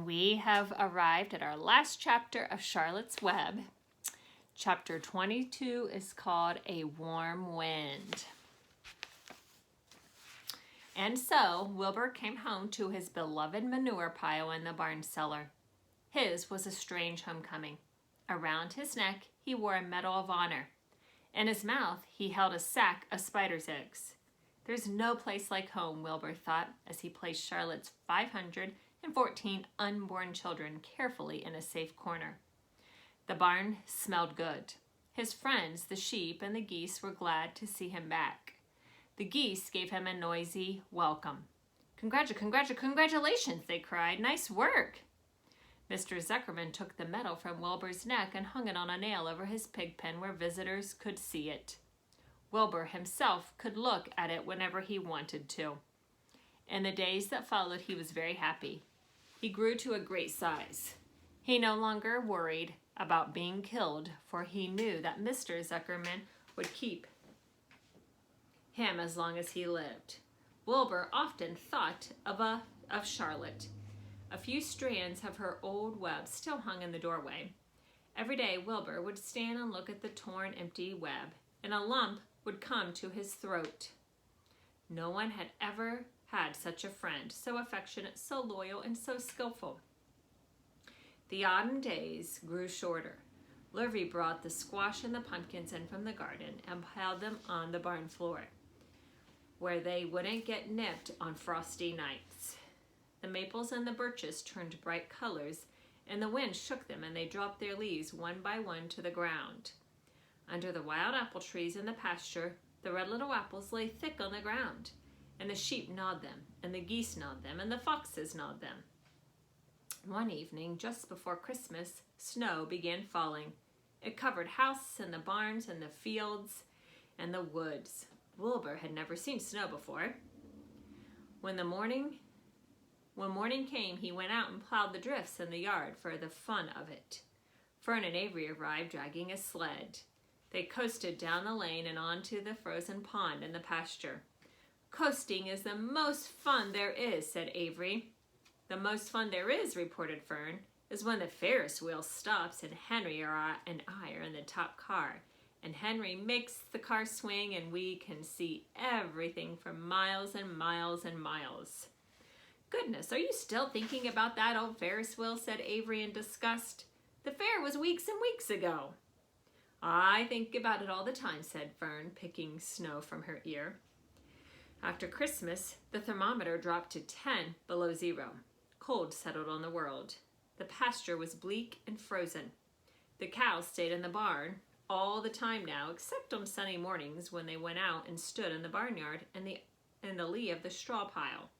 we have arrived at our last chapter of Charlotte's Web. Chapter 22 is called A Warm Wind. And so Wilbur came home to his beloved manure pile in the barn cellar. His was a strange homecoming. Around his neck he wore a Medal of Honor. In his mouth he held a sack of spider's eggs. There's no place like home, Wilbur thought, as he placed Charlotte's 514 unborn children carefully in a safe corner. The barn smelled good. His friends, the sheep and the geese, were glad to see him back. The geese gave him a noisy welcome. Congratulations, they cried. Nice work. Mr. Zuckerman took the medal from Wilbur's neck and hung it on a nail over his pig pen where visitors could see it. Wilbur himself could look at it whenever he wanted to. In the days that followed, he was very happy. He grew to a great size. He no longer worried about being killed, for he knew that Mr. Zuckerman would keep him as long as he lived. Wilbur often thought of Charlotte. A few strands of her old web still hung in the doorway. Every day Wilbur would stand and look at the torn, empty web, and a lump would come to his throat. No one had ever had such a friend, so affectionate, so loyal, and so skillful. The autumn days grew shorter. Lurvy brought the squash and the pumpkins in from the garden and piled them on the barn floor, where they wouldn't get nipped on frosty nights. The maples and the birches turned bright colors, and the wind shook them, and they dropped their leaves one by one to the ground. Under the wild apple trees in the pasture, the red little apples lay thick on the ground, and the sheep gnawed them, and the geese gnawed them, and the foxes gnawed them. One evening, just before Christmas, snow began falling. It covered house and the barns and the fields and the woods. Wilbur had never seen snow before. When morning came, he went out and plowed the drifts in the yard for the fun of it. Fern and Avery arrived dragging a sled. They coasted down the lane and onto the frozen pond in the pasture. "Coasting is the most fun there is," said Avery. "The most fun there is," reported Fern, "is when the Ferris wheel stops and Henry and I are in the top car. And Henry makes the car swing and we can see everything for miles and miles and miles." "Goodness, are you still thinking about that old Ferris wheel?" said Avery in disgust. "The fair was weeks and weeks ago." "I think about it all the time," said Fern, picking snow from her ear. After Christmas, the thermometer dropped to 10 below zero. Cold settled on the world. The pasture was bleak and frozen. The cows stayed in the barn all the time now, except on sunny mornings when they went out and stood in the barnyard in the lee of the straw pile.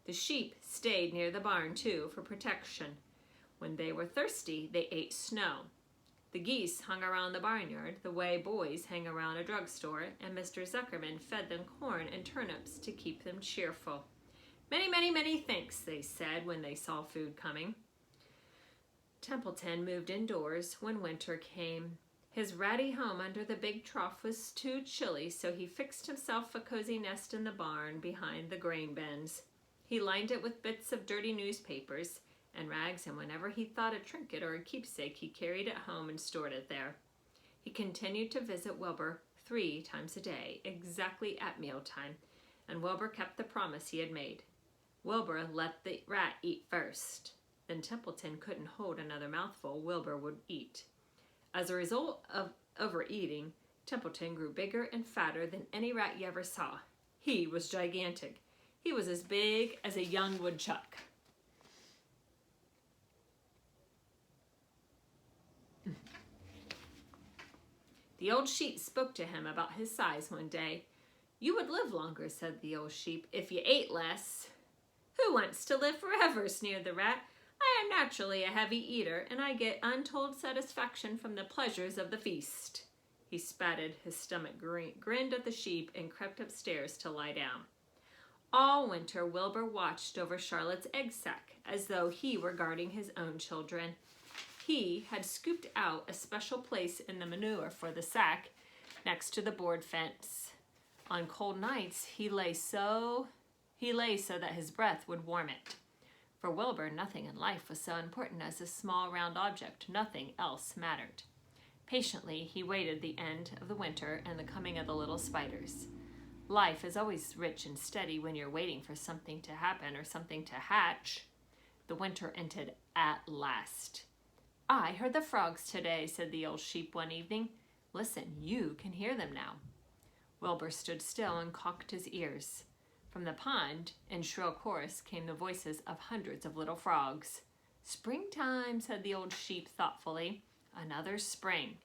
The sheep stayed near the barn, too, for protection. When they were thirsty, they ate snow. The geese hung around the barnyard the way boys hang around a drugstore, and Mr. Zuckerman fed them corn and turnips to keep them cheerful. "Many, many, many thanks," they said when they saw food coming. Templeton moved indoors when winter came. His ratty home under the big trough was too chilly, so he fixed himself a cozy nest in the barn behind the grain bins. He lined it with bits of dirty newspapers and rags, and whenever he thought a trinket or a keepsake, he carried it home and stored it there. He continued to visit Wilbur 3 times a day, exactly at mealtime, and Wilbur kept the promise he had made. Wilbur let the rat eat first. Then Templeton couldn't hold another mouthful. Wilbur would eat. As a result of overeating, Templeton grew bigger and fatter than any rat you ever saw. He was gigantic. He was as big as a young woodchuck. The old sheep spoke to him about his size one day. "You would live longer," said the old sheep, "if you ate less." "Who wants to live forever?" sneered the rat. "I am naturally a heavy eater, and I get untold satisfaction from the pleasures of the feast." He spatted, his stomach grinned at the sheep, and crept upstairs to lie down. All winter, Wilbur watched over Charlotte's egg sack, as though he were guarding his own children. He had scooped out a special place in the manure for the sack next to the board fence. On cold nights, he lay so that his breath would warm it. For Wilbur, nothing in life was so important as this small round object. Nothing else mattered. Patiently, he waited the end of the winter and the coming of the little spiders. Life is always rich and steady when you're waiting for something to happen or something to hatch. The winter ended at last. "I heard the frogs today," said the old sheep one evening. "Listen, you can hear them now." Wilbur stood still and cocked his ears. From the pond, in shrill chorus, came the voices of hundreds of little frogs. "Springtime," said the old sheep thoughtfully. "Another spring."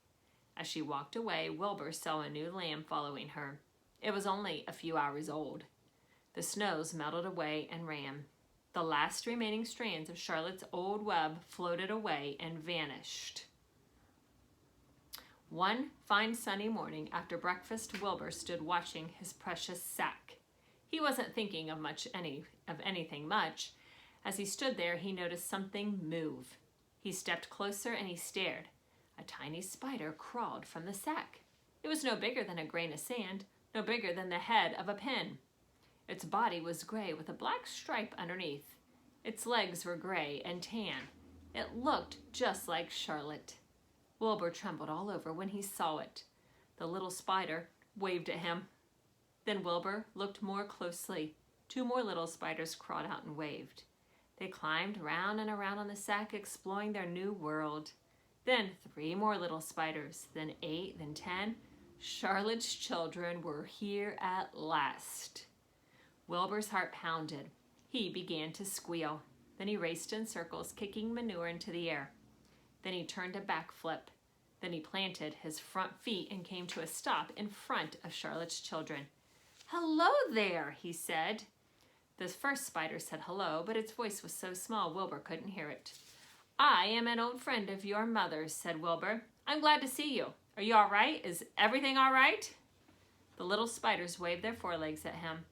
As she walked away, Wilbur saw a new lamb following her. It was only a few hours old. The snows melted away and ran. The last remaining strands of Charlotte's old web floated away and vanished. One fine sunny morning after breakfast, Wilbur stood watching his precious sack. He wasn't thinking of anything much. As he stood there, he noticed something move. He stepped closer and he stared. A tiny spider crawled from the sack. It was no bigger than a grain of sand, no bigger than the head of a pin. Its body was gray with a black stripe underneath. Its legs were gray and tan. It looked just like Charlotte. Wilbur trembled all over when he saw it. The little spider waved at him. Then Wilbur looked more closely. 2 more little spiders crawled out and waved. They climbed round and around on the sack, exploring their new world. Then 3 more little spiders, then 8, then 10. Charlotte's children were here at last. Wilbur's heart pounded. He began to squeal. Then he raced in circles, kicking manure into the air. Then he turned a backflip. Then he planted his front feet and came to a stop in front of Charlotte's children. "Hello there," he said. The first spider said hello, but its voice was so small Wilbur couldn't hear it. "I am an old friend of your mother's," said Wilbur. "I'm glad to see you. Are you all right? Is everything all right?" The little spiders waved their forelegs at him.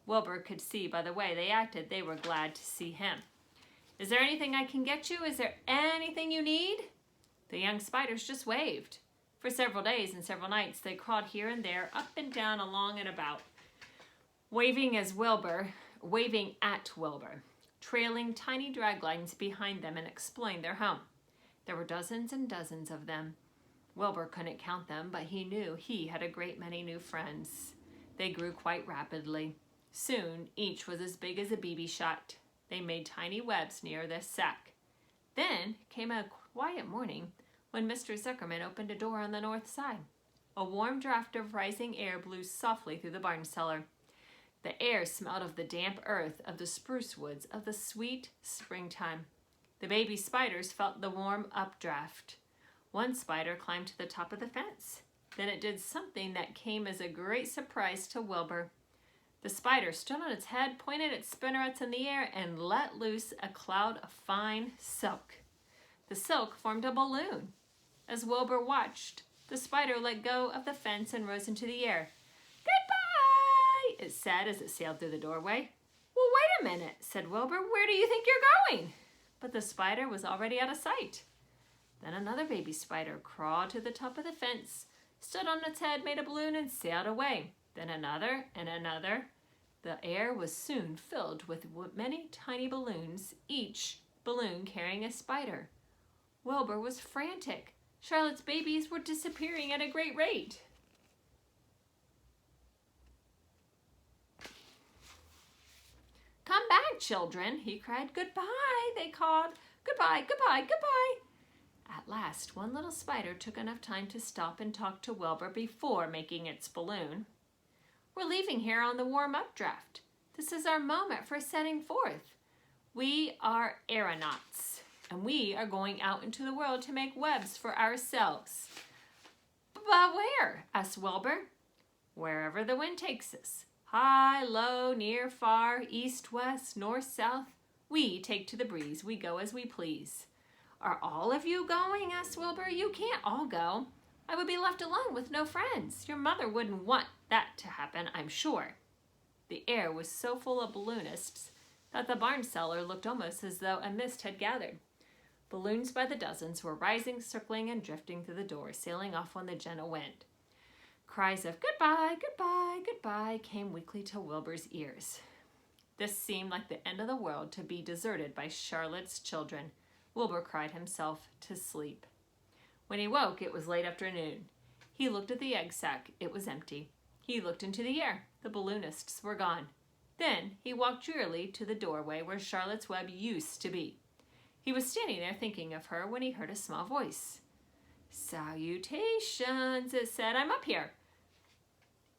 Wilbur could see by the way they acted they were glad to see him. "Is there anything I can get you? Is there anything you need?" The young spiders just waved. For several days and several nights they crawled here and there, up and down, along and about, waving at Wilbur, trailing tiny drag lines behind them and exploring their home. There were dozens and dozens of them. Wilbur couldn't count them, but he knew he had a great many new friends. They grew quite rapidly. Soon, each was as big as a BB shot. They made tiny webs near this sack. Then came a quiet morning when Mr. Zuckerman opened a door on the north side. A warm draft of rising air blew softly through the barn cellar. The air smelled of the damp earth, of the spruce woods, of the sweet springtime. The baby spiders felt the warm updraft. One spider climbed to the top of the fence. Then it did something that came as a great surprise to Wilbur. The spider stood on its head, pointed its spinnerets in the air, and let loose a cloud of fine silk. The silk formed a balloon. As Wilbur watched, the spider let go of the fence and rose into the air. "Goodbye," it said as it sailed through the doorway. "Well, wait a minute," said Wilbur. "Where do you think you're going?" But the spider was already out of sight. Then another baby spider crawled to the top of the fence, stood on its head, made a balloon, and sailed away. Then another and another. The air was soon filled with many tiny balloons, each balloon carrying a spider. Wilbur was frantic. Charlotte's babies were disappearing at a great rate. "Come back, children," he cried. "Goodbye," they called. "Goodbye, goodbye, goodbye." At last, one little spider took enough time to stop and talk to Wilbur before making its balloon. "We're leaving here on the warm updraft. This is our moment for setting forth. We are aeronauts, and we are going out into the world to make webs for ourselves." "But where?" asked Wilbur. "Wherever the wind takes us. High, low, near, far, east, west, north, south. We take to the breeze. We go as we please." "Are all of you going?" asked Wilbur. "You can't all go. I would be left alone with no friends. Your mother wouldn't want that to happen, I'm sure." The air was so full of balloonists that the barn cellar looked almost as though a mist had gathered. Balloons by the dozens were rising, circling, and drifting through the door, sailing off on the gentle wind. Cries of "Goodbye, goodbye, goodbye" came weakly to Wilbur's ears. This seemed like the end of the world to be deserted by Charlotte's children. Wilbur cried himself to sleep. When he woke, it was late afternoon. He looked at the egg sack. It was empty. He looked into the air. The balloonists were gone. Then he walked drearily to the doorway where Charlotte's Web used to be. He was standing there thinking of her when he heard a small voice. "Salutations," it said. "I'm up here."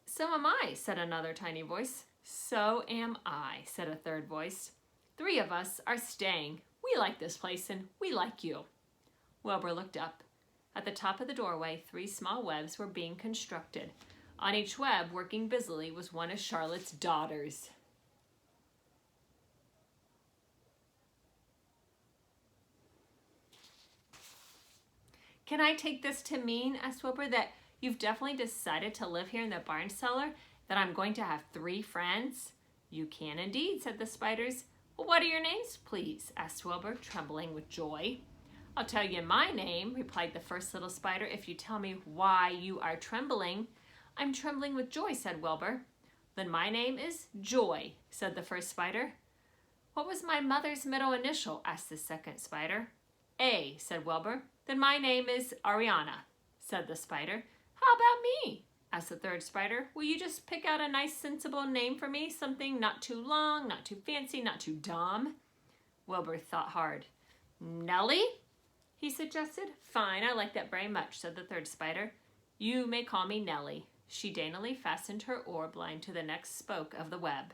"So am I," said another tiny voice. "So am I," said a third voice. "Three of us are staying. We like this place and we like you." Wilbur looked up. At the top of the doorway, 3 small webs were being constructed. On each web, working busily, was one of Charlotte's daughters. "Can I take this to mean," asked Wilbur, "that you've definitely decided to live here in the barn cellar? That I'm going to have 3 friends?" "You can indeed," said the spiders. "Well, what are your names, please?" asked Wilbur, trembling with joy. "I'll tell you my name," replied the first little spider, "if you tell me why you are trembling." "I'm trembling with joy," said Wilbur. "Then my name is Joy," said the first spider. "What was my mother's middle initial?" asked the second spider. "A," said Wilbur. "Then my name is Ariana," said the spider. "How about me?" asked the third spider. "Will you just pick out a nice sensible name for me? Something not too long, not too fancy, not too dumb?" Wilbur thought hard. "Nellie?" he suggested. "Fine, I like that very much," said the third spider. "You may call me Nellie." She daintily fastened her orb line to the next spoke of the web.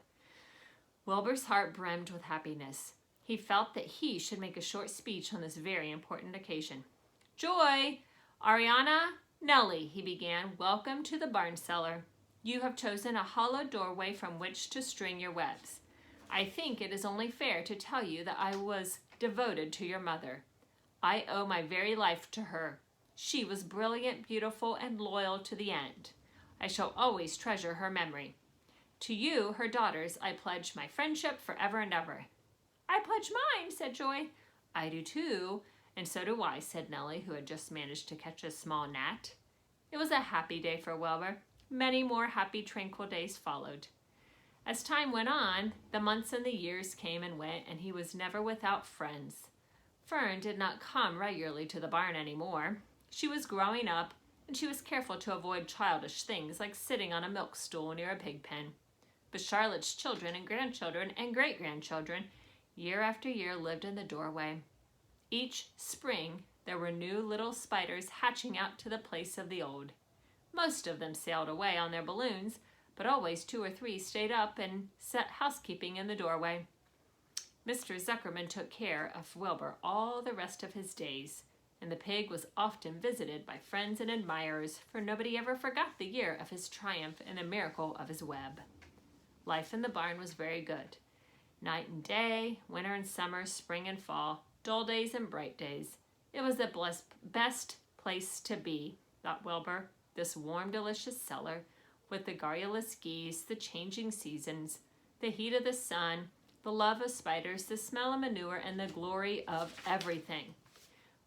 Wilbur's heart brimmed with happiness. He felt that he should make a short speech on this very important occasion. "Joy, Ariana, Nellie," he began, "welcome to the barn cellar. You have chosen a hollow doorway from which to string your webs. I think it is only fair to tell you that I was devoted to your mother. I owe my very life to her. She was brilliant, beautiful, and loyal to the end. I shall always treasure her memory. To you, her daughters, I pledge my friendship forever and ever." "I pledge mine," said Joy. "I do too, and so do I," said Nellie, who had just managed to catch a small gnat. It was a happy day for Wilbur. Many more happy, tranquil days followed. As time went on, the months and the years came and went, and he was never without friends. Fern did not come regularly to the barn anymore. She was growing up, and she was careful to avoid childish things like sitting on a milk stool near a pig pen. But Charlotte's children and grandchildren and great-grandchildren, year after year, lived in the doorway. Each spring, there were new little spiders hatching out to the place of the old. Most of them sailed away on their balloons, but always 2 or 3 stayed up and set housekeeping in the doorway. Mr. Zuckerman took care of Wilbur all the rest of his days, and the pig was often visited by friends and admirers, for nobody ever forgot the year of his triumph and the miracle of his web. Life in the barn was very good. Night and day, winter and summer, spring and fall, dull days and bright days. It was the best place to be, thought Wilbur, this warm, delicious cellar, with the garrulous geese, the changing seasons, the heat of the sun, the love of spiders, the smell of manure, and the glory of everything.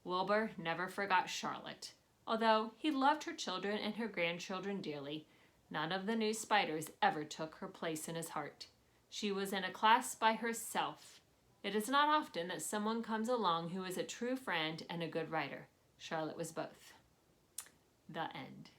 Wilbur never forgot Charlotte. Although he loved her children and her grandchildren dearly, none of the new spiders ever took her place in his heart. She was in a class by herself. It is not often that someone comes along who is a true friend and a good writer. Charlotte was both. The end.